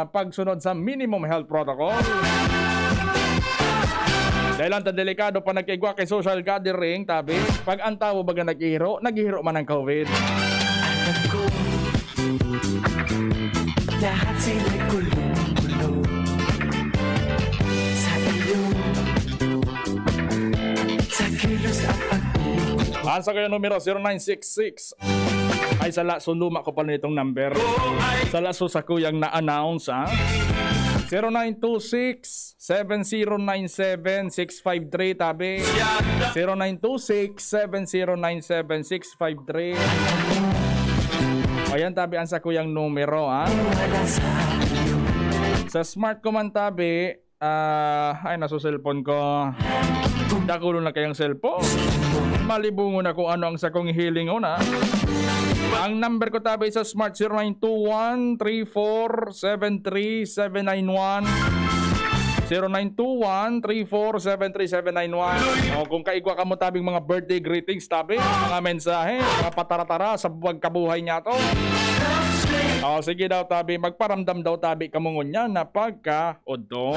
pagsunod sa minimum health protocol. Dahil ang delikado pa nagkigwa kay social gathering tabi. Pag ang tao baga naghihiro man ang COVID. Lahat sila'y kulong-kulong sa iyo, sa kilos at pag-ibig. Ansa kayo numero 0966. Ay sala sunduma ko pala nitong number. Sala so sa kuyang na-announce ha. 0926-7097-653 tabi. 0926-7097-653. Ayan tabi ang sa kuyang numero ha. Sa smart ko man tabi, ay nasa cellphone ko. Dakulo na kayang cellphone. Malibungo na kung ano ang sakong hiling una. Ang number ko tabi sa smart 0921-3473-791 0921-3473-791. O kung kaigwa ka mo tabing mga birthday greetings tabi, mga mensahe, mga pataratara sa pagkabuhay niya to. O sige daw tabi, magparamdam daw tabi kamungon niya na pagka-udto.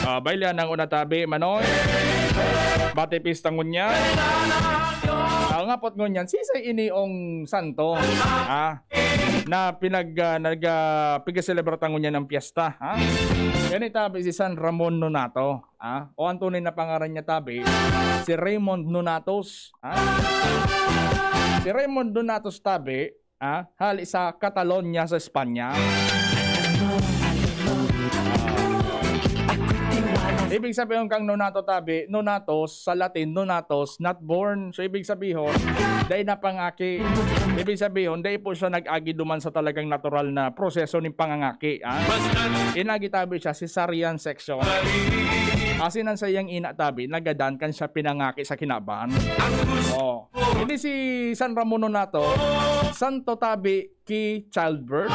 Bailian ang una tabi, Manoy. Bati pistang ngunya. Ngapot ngunyan, sisay iniong santo. Na pinag-celebrat ang ngunya ng piyesta. Yan tabi si San Ramon Nonato. O ang tunay na pangaran niya tabi, si Raymond Nonatos. Si Raymond Nonatos tabi, hali sa Catalonia sa Espanya. Ibig sabihin kang Nonato tabi, Nonatos sa Latin, Nonatos, not born. So ibig sabihin, dahil na pangaki. Ibig sabihin, dahil po siya nag-agi duman sa talagang natural na proseso ng pangangaki. Inagi tabi siya, cesarean section. Asinan sa iyang ina tabi, nagadan kan siya pinangaki sa kinabahan. Hindi si San Ramon Nonato, santo tabi ki childbirth,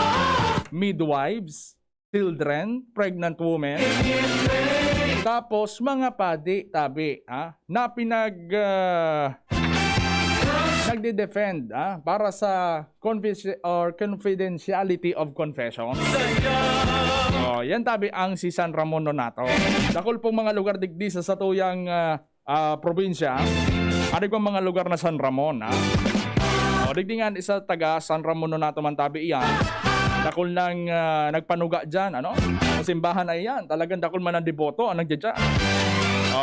midwives, children, pregnant women. Tapos mga padi tabi na nagde-defend para sa confidentiality of confession. Yan tabi ang si San Ramon Nonato. Dakol pong mga lugar digdi sa satuyang probinsya. Ano kong mga lugar na San Ramon digdingan isa taga San Ramon Nonato man tabi iyan. Dakol nang nagpanuga dyan, simbahan ay yan. Talagang dakol man ang deboto ang nagdya dyan.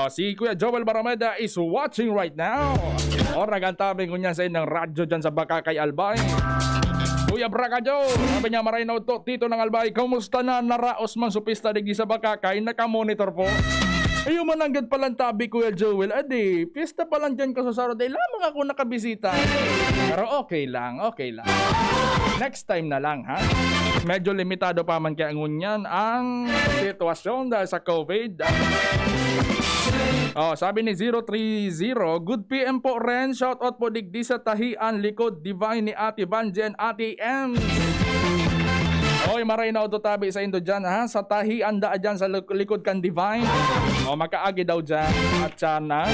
Si Kuya Joel Barameda is watching right now. Nagantabing ko niya sa inang radyo dyan sa Bakakay Albay. Kuya Brakajo, sabi niya maray na to, tito ng Albay, kamusta na naraos man supista digdi sa Bakakay, nakamonitor po. Ayaw mananggad palang tabi, Kuya Joel. Adi, pista pa lang dyan kasasaro. Dahil lamang ako nakabisita. Pero okay lang. Next time na lang, ha? Medyo limitado pa man kaya ngunyan ang sitwasyon dahil sa COVID. Sabi ni 030, good PM po Ren. Shoutout po digdi sa tahian likod divine ni Ate Banji and Ate M. Oy, maray na auto tabi sa indo dyan, ha? Sa tahian da dyan sa likod kan Divine. O, makaagi daw dyan. At sana.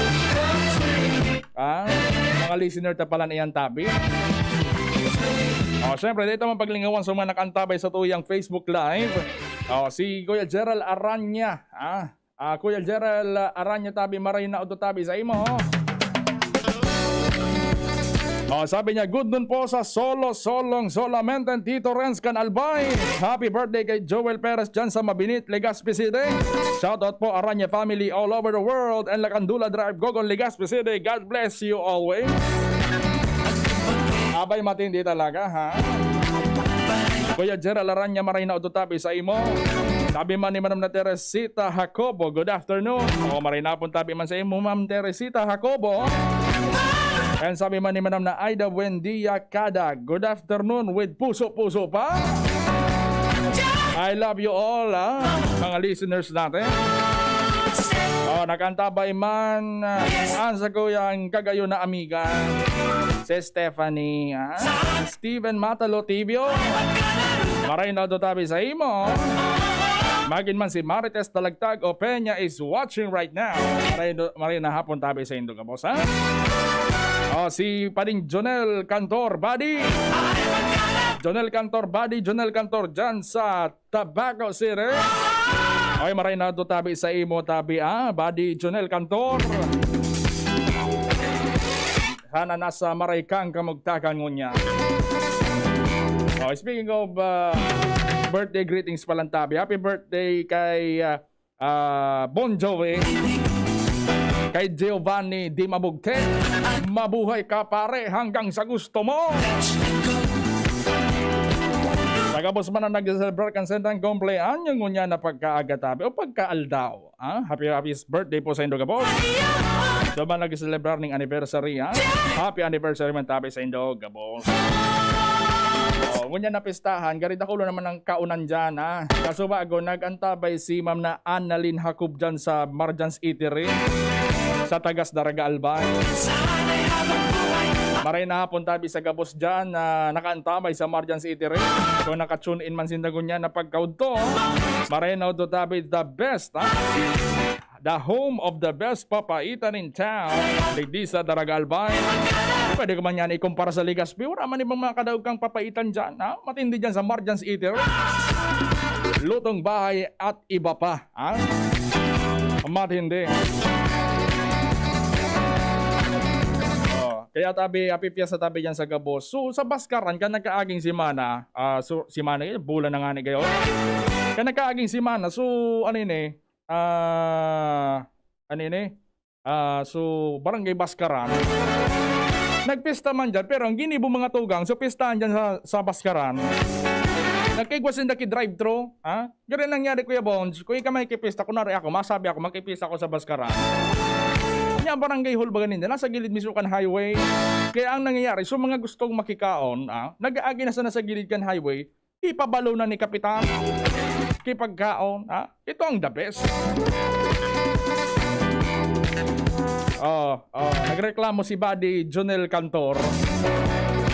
Mga listener ta pala niyan tabi. O, syempre, dito man paglingawan sa mga nakantabay sa tuyang Facebook Live. O, si Kuya Gerald Aranya. Kuya Gerald Aranya tabi, maray na auto tabi sa imo. Sabi niya, good nun po sa solong solamente Tito Renz kan Albay. Happy birthday kay Joel Perez dyan sa Mabinit, Legazpi City. Shoutout po Aranya family all over the world and Lacandula Drive, Gogon, Legazpi City. God bless you always. Abay, matindi talaga, ha? Kuya Gerald Aranya, maray na ututabi sa imo. Sabi man ni Ma'am na Teresita Jacobo, good afternoon. Maray na pong tabi man sa imo, Ma'am Teresita Jacobo. And sabi man ni Madam na Aida Buendia Kada, good afternoon with puso-puso pa. I love you all, mga listeners natin. Nakantabay man sa kuyang kagayo na amiga, si Stephanie, Steven Matalo Tibio. Maray na dotabi sa imo. Magin man si Marites Talagtag o Peña is watching right now. Maray na hapon tabi sa indo ka, boss, ha? Si paring Jonel Cantor Buddy. Jonel Cantor dyan sa Tabaco City. Ay, maray na do tabi sa imo tabi, Buddy Jonel Cantor. Hana nasa maray kang kamugtakan ngunya. Speaking of birthday greetings palang tabi. Happy birthday kay Bon Jovi. Kay Giovanni Di Mabugte, mabuhay ka pare hanggang sa gusto mo. Tagabos man na nag-celebrate kan sendang kumpleanyo ngunya na pagkaagatabi o pagkaaldaw. Happy birthday po sa indo gabos. So man nag-celebrate ng anniversary, happy anniversary man tabi sa indo gabos. Ngunya na pistahan, garita ko naman ng kaunan dyan, Kaso bago, nag-antabay si Ma'am na Annalyn Hakob dyan sa Marjan's Eatery sa Tagas Daraga Albay. Maray na hapon tabi sa gabos dyan na nakaantabay sa Marjan's Eatery. Kung naka-tune in man sindagon niya na pagkaud to, maray na to tabi the best, the home of the best papaitan in town, Lady sa Daraga Albay. Pwede ko man yan ikumpara sa Legazpi. Wala man ibang mga kadaog kang papaitan dyan, matindi dyan sa Marjan's Eatery. Lutong bahay at iba pa, matindi. Kaya tabi, happy fiesta tabi dyan sa Gabos. So, sa Baskaran, ka nagkaaging simana, simana, bulan na nga ni kayo. Ka nagkaaging simana, so, so, barangay Baskaran. Nagpista man dyan, pero ang ginibo mga tugang, so, pistahan dyan sa Baskaran. Nagkigwasin na ki-drive-thru, Ganun nangyari, Kuya Bones. Kung ikaw may kipista, kunwari ako, masabi ako, magkipista ako sa Baskaran. Kanya barangay hall ba ganin, nasa gilid mismo kan highway. Kaya ang nangyayari, so mga gustong makikaon, nag-aagi na sa gilid kan highway, ipabalo na ni Kapitan. Kipagkaon, ito ang the best. Nagreklamo si Buddy Jonel Cantor.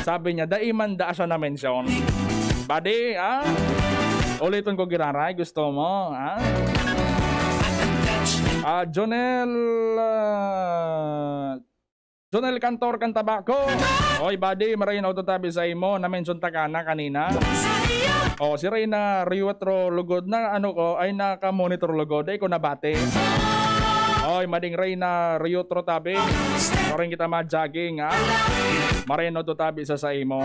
Sabi niya, daiman da siya na mention. Buddy, ulitin ko giraray, gusto mo, Jonel Cantor kan Tabaco. Oy, Buddy, maray na tabi sa imo na mention ta kana kanina. Si Reyna Riwetro Lugod na ay naka-monitor lugod ay ko nabate. Oy, mading Reyna Riwetro tabi. Maring kita ma-jogging, maray na tabi sa imo.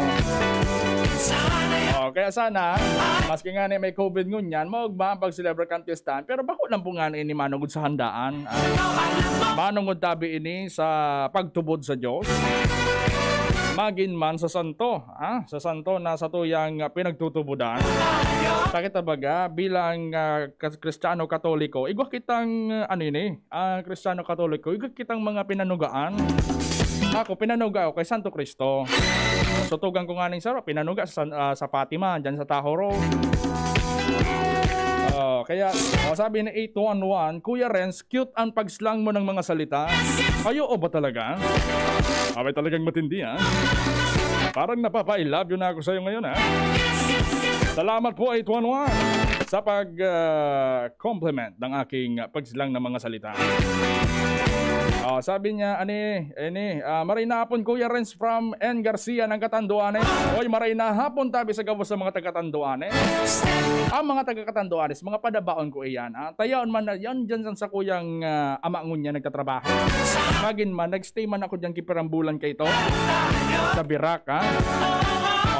Kaya sana, maski nga ni may COVID ngunyan, pag-celebrate kan pistahan, pero bako lang po nga ni manungod sa handaan. Manungod tabi ini sa pagtubod sa Diyos. Magin man sa santo, sa santo na sa tuyang pinagtutubudan. Sakit baga, bilang Kristiyano Katoliko, igwa kitang, Kristiyano Katoliko, igwa kitang mga pinanugaan. Ako, pinanuga ako kay Santo Cristo. So, tugang ko nga ng sarap, pinanuga sa Fatima, dyan sa Tahoe Road. Kaya, sabi na 811, Kuya Renz, cute ang pagslang mo ng mga salita. Ayo, ba talaga? Abay talagang matindi, Parang napapa-I love you na ako sa'yo ngayon, Salamat po 811 sa pag-compliment ng aking pagsilang ng mga salita. Sabi niya, maray na hapon Kuya Renz from N. Garcia ng Katanduanes. Oy, maray na hapon tabi sa gabos sa mga taga-Katanduanes. Ang mga taga-Katanduanes, mga padabaon ko iyan. Tayaon man na yan dyan sa kuyang ama ngunya nagtatrabaho. Magin man, nagstay man ako dyan kipirambulan kay ito. Sa Birak, ha?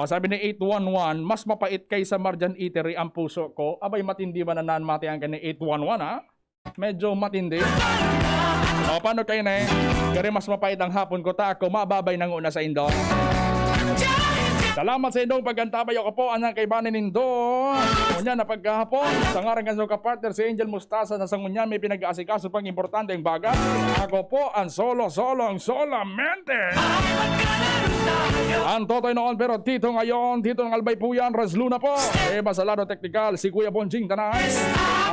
Sabi ni 811, mas mapait kay sa Marjan Eatery ang puso ko. Abay, matindi man na nanmati ang kanya 811, ha? Medyo matindi. Paano kayo na Kaya mas mapait ang hapon ko ta ako mababay ng una sa indo. Salamat sa indong pagkantabay ako po anak kay Banin Indo. Ngunya na pagkahapon sa ngarang kanso kapartner si Angel Mustasa na sa ngunya may pinag-aasikaso pang importante ang bagay. Ako po ang solamente. Ang Totoy noon pero Tito ngayon, Tito ng Albay po yan, Renz Luna po. Eba sa lado technical, si Kuya Bonjing Tanay.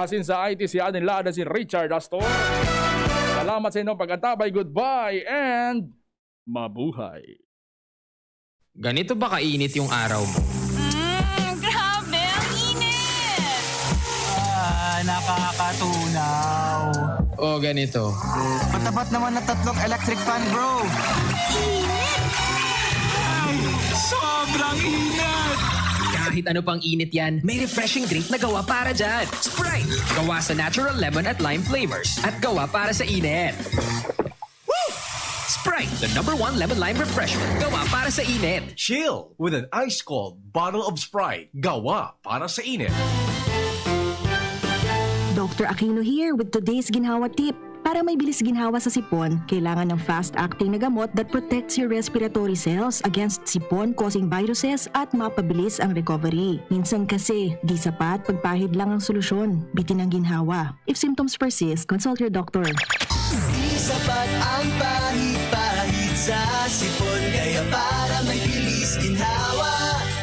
Asin sa IT si Adin Lada, si Richard Appstore. Salamat sa inyong pagkantabay, goodbye and mabuhay. Ganito ba kainit yung araw mo? Grabe, ang init! Nakakatunaw. O ganito. Matapat naman na 3 electric fan, bro. Init! Sobrang init! Kahit ano pang init yan, may refreshing drink na gawa para dyan. Sprite! Gawa sa natural lemon at lime flavors. At gawa para sa init. Sprite, the #1 lemon-lime refreshment. Gawa para sa init. Chill with an ice-cold bottle of Sprite. Gawa para sa init. Dr. Aquino here with today's ginhawa tip. Para may bilis ginhawa sa sipon, kailangan ng fast-acting na gamot that protects your respiratory cells against sipon-causing viruses at mapabilis ang recovery. Minsan kasi, di sapat pagpahid lang ang solusyon. Bitin ang ginhawa. If symptoms persist, consult your doctor. Di sapat ang pahit-pahit sa sipon, kaya para may bilis ginhawa,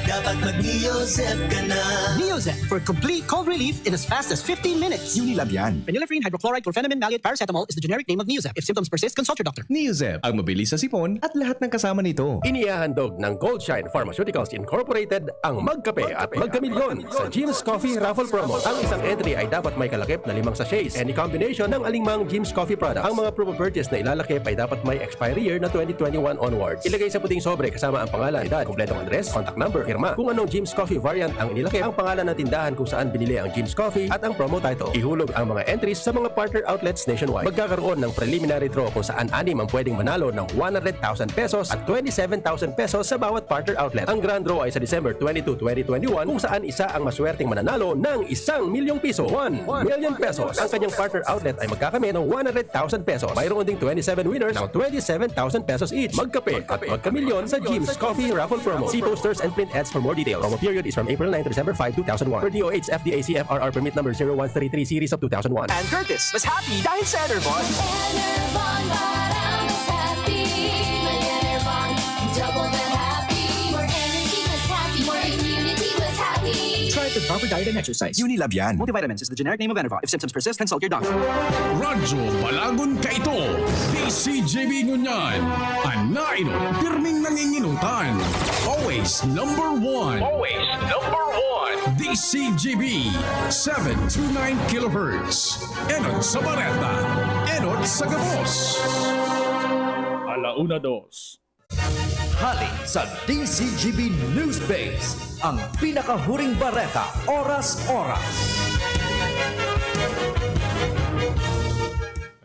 dapat mag-Neozep ka na. Neozep for complete cold relief in as fast as 15 minutes. Unilab yan. Phenylephrine, hydrochloride, chlorpheniramine, maleate, paracetamol is the generic name of Neozep. If symptoms persist, consult your doctor. Neozep, ang mabilis sa sipon at lahat ng kasama nito. Inihahandog ng Goldshine Pharmaceuticals Incorporated ang Magkape at Magkamilyon sa Jim's Coffee Raffle Promo. Ang isang entry ay dapat may kalakip na 5 sachets. Any combination ng alingmang Jim's Coffee products. Ang mga promo purchase na ilalakip ay dapat may expiry year na 2021 onwards. Ilagay sa puting sobre kasama ang pangalan, edad, kompletong address, contact number, firma, kung anong Jim's Coffee variant ang inilakip, ang pangalan ng tindahan kung saan binili ang Jim's Coffee at ang promo title. Ihulog ang mga entries sa mga partner outlets nationwide. Magkakaroon ng preliminary draw kung saan 6 ang pwedeng manalo ng 100,000 pesos at 27,000 pesos sa bawat partner outlet. Ang grand draw ay sa December 22, 2021 kung saan isa ang maswerteng mananalo ng 1,000,000 piso. 1 million pesos. Ang kanyang partner outlet ay magkakamit ng 100,000 pesos. Mayroon ding 27 winners ng 27,000 pesos each. Magkape at magkamilyon sa Jim's Coffee Raffle Promo. See posters and print ads for more details. Promo period is from April 9 to December 5, 2001. Per DOH FDA CFRR permit number 0133 series of 2001. And Curtis was happy dahil sa Enervon. Enervon, parang mas happy. May Enervon, double the happy. More energy was happy. More immunity was happy. Try it with proper diet and exercise. Unilab yan. Multivitamins is the generic name of Enervon. If symptoms persist, consult your doctor. Radyo Balagon ka ito. DZGB ngunyan. Anaino, pirming nanginginutan. Always number one. Always number one. DZGB 729 kHz. Enot sa Bareta. Enot sa Gabos. 1:02. Halik sa DZGB News Base, ang pinakahuring bareta oras-oras.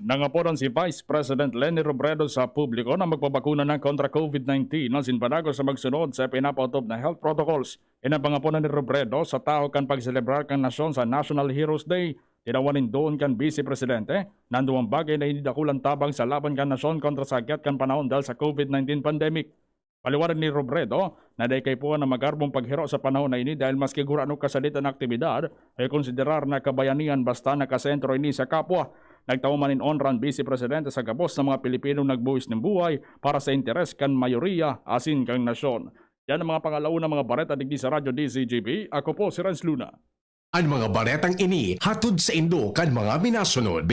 Nangaporan si Vice President Leni Robredo sa publiko na magpabakuna ng kontra COVID-19 na sinpanago sa magsunod sa pinapautob na health protocols. Inapangaponan ni Robredo sa tao kan pagselebrar kan nasyon sa National Heroes Day. Tinawanin doon kan Vice Presidente, nanduang bagay na hinidakulan tabang sa laban kan nasyon kontra sakit kan panahon dahil sa COVID-19 pandemic. Paliwanag ni Robredo na day kay po na magarbong paghiro sa panahon na ini dahil maski gurano kasalitan na aktibidad ay konsiderar na kabayanihan basta nakasentro ini sa kapwa. Nagtaumanin onran Vice Presidente sa Gabos sa mga Pilipinong nagbuwis ng buhay para sa interes kan mayoriya asin kang nasyon. Yan ang mga pangalauna mga bareta digdi sa Radyo DZGB. Ako po si Renz Luna. Ang mga baretang ini hatod sa Indo kan mga minasunod.